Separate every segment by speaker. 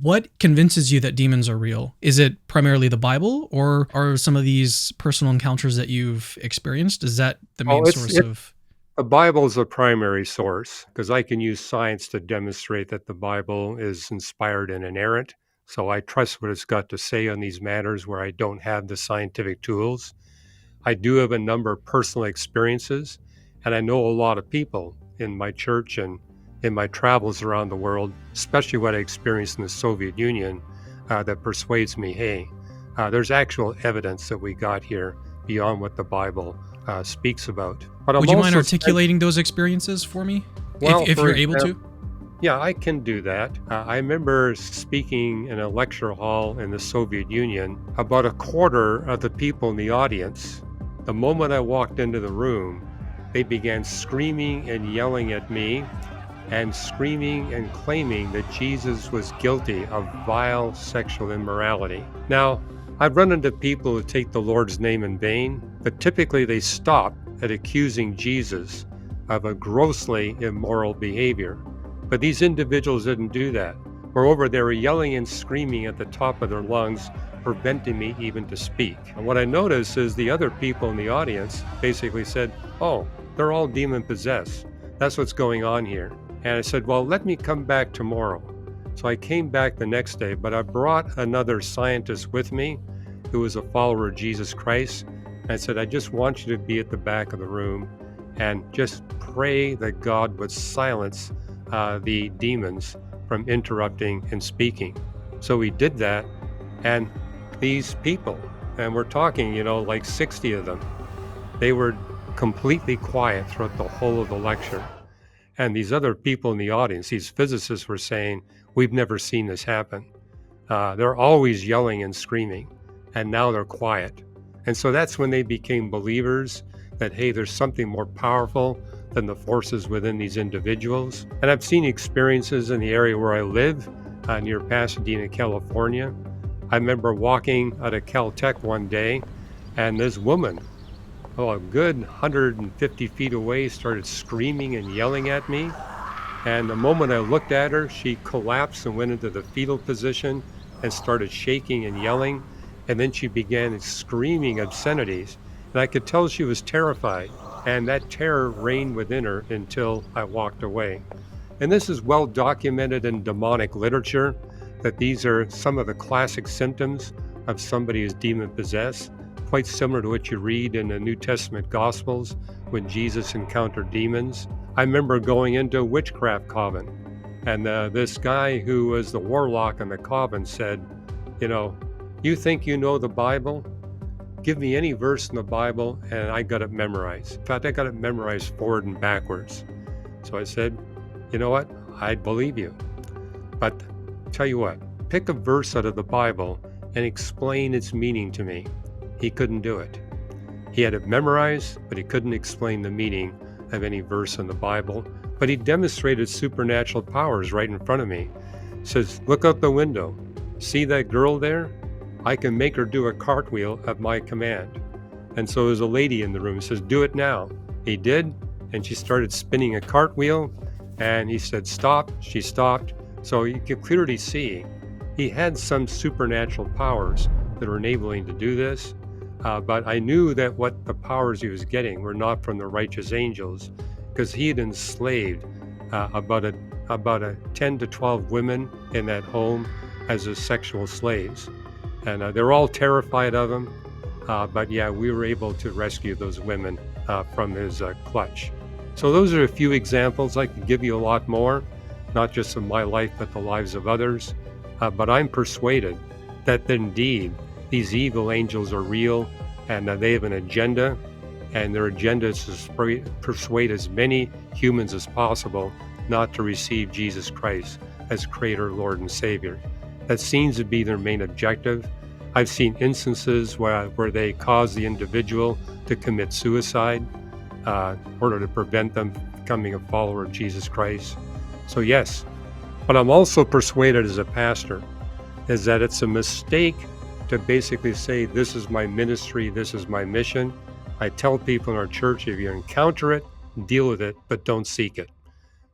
Speaker 1: What convinces you that demons are real? Is it primarily the Bible, or are some of these personal encounters that you've experienced? Is that the
Speaker 2: Oh,
Speaker 1: main source of?
Speaker 2: the Bible is a primary source because I can use science to demonstrate that the Bible is inspired and inerrant. So I trust what it's got to say on these matters where I don't have the scientific tools. I do have a number of personal experiences, and I know a lot of people in my church and in my travels around the world, especially what I experienced in the Soviet Union, that persuades me, hey, there's actual evidence that we got here beyond what the Bible speaks about. But I'm
Speaker 1: Would you mind
Speaker 2: also spent,
Speaker 1: articulating those experiences for me,
Speaker 2: well,
Speaker 1: if
Speaker 2: for
Speaker 1: you're able
Speaker 2: example,
Speaker 1: to?
Speaker 2: yeah, I can do that. I remember speaking in a lecture hall in the Soviet Union. About a quarter of the people in the audience, the moment I walked into the room, they began screaming and yelling at me and screaming and claiming that Jesus was guilty of vile sexual immorality. Now, I've run into people who take the Lord's name in vain, but typically they stop at accusing Jesus of a grossly immoral behavior. But these individuals didn't do that. Moreover, they were yelling and screaming at the top of their lungs, preventing me even to speak. And what I noticed is the other people in the audience basically said, oh, they're all demon possessed. That's what's going on here. And I said, well, let me come back tomorrow. So I came back the next day, but I brought another scientist with me who was a follower of Jesus Christ. And I said, I just want you to be at the back of the room and just pray that God would silence the demons from interrupting and speaking. So we did that, and these people, and we're talking, like 60 of them, they were completely quiet throughout the whole of the lecture. And these other people in the audience, these physicists, were saying, we've never seen this happen. They're always yelling and screaming, and now they're quiet. And so that's when they became believers that, hey, there's something more powerful than the forces within these individuals. And I've seen experiences in the area where I live, near Pasadena, California. I remember walking out of Caltech one day, and this woman, a good 150 feet away, started screaming and yelling at me. And the moment I looked at her, she collapsed and went into the fetal position and started shaking and yelling. And then she began screaming obscenities. And I could tell she was terrified. And that terror reigned within her until I walked away. And this is well documented in demonic literature, that these are some of the classic symptoms of somebody who's demon possessed, quite similar to what you read in the New Testament Gospels when Jesus encountered demons. I remember going into a witchcraft coven, and this guy who was the warlock in the coven said, you think you know the Bible? Give me any verse in the Bible, and I got it memorized. In fact, I got it memorized forward and backwards. So I said, you know what? I believe you. But tell you what, pick a verse out of the Bible and explain its meaning to me. He couldn't do it. He had it memorized, but he couldn't explain the meaning of any verse in the Bible. But he demonstrated supernatural powers right in front of me. He says, look out the window. See that girl there? I can make her do a cartwheel at my command. And so there's a lady in the room who says, do it now. He did, and she started spinning a cartwheel, and he said, stop. She stopped. So you can clearly see he had some supernatural powers that were enabling to do this. But I knew that what the powers he was getting were not from the righteous angels, because he had enslaved about a 10 to 12 women in that home as his sexual slaves. And they're all terrified of him. But yeah, we were able to rescue those women from his clutch. So those are a few examples. I could give you a lot more, not just of my life, but the lives of others. But I'm persuaded that indeed these evil angels are real, and they have an agenda, and their agenda is to persuade as many humans as possible not to receive Jesus Christ as Creator, Lord, and Savior. That seems to be their main objective. I've seen instances where they cause the individual to commit suicide in order to prevent them becoming a follower of Jesus Christ. So yes, but I'm also persuaded as a pastor is that it's a mistake to basically say, this is my ministry, this is my mission. I tell people in our church, if you encounter it, deal with it, but don't seek it,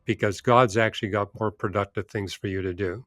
Speaker 2: because God's actually got more productive things for you to do.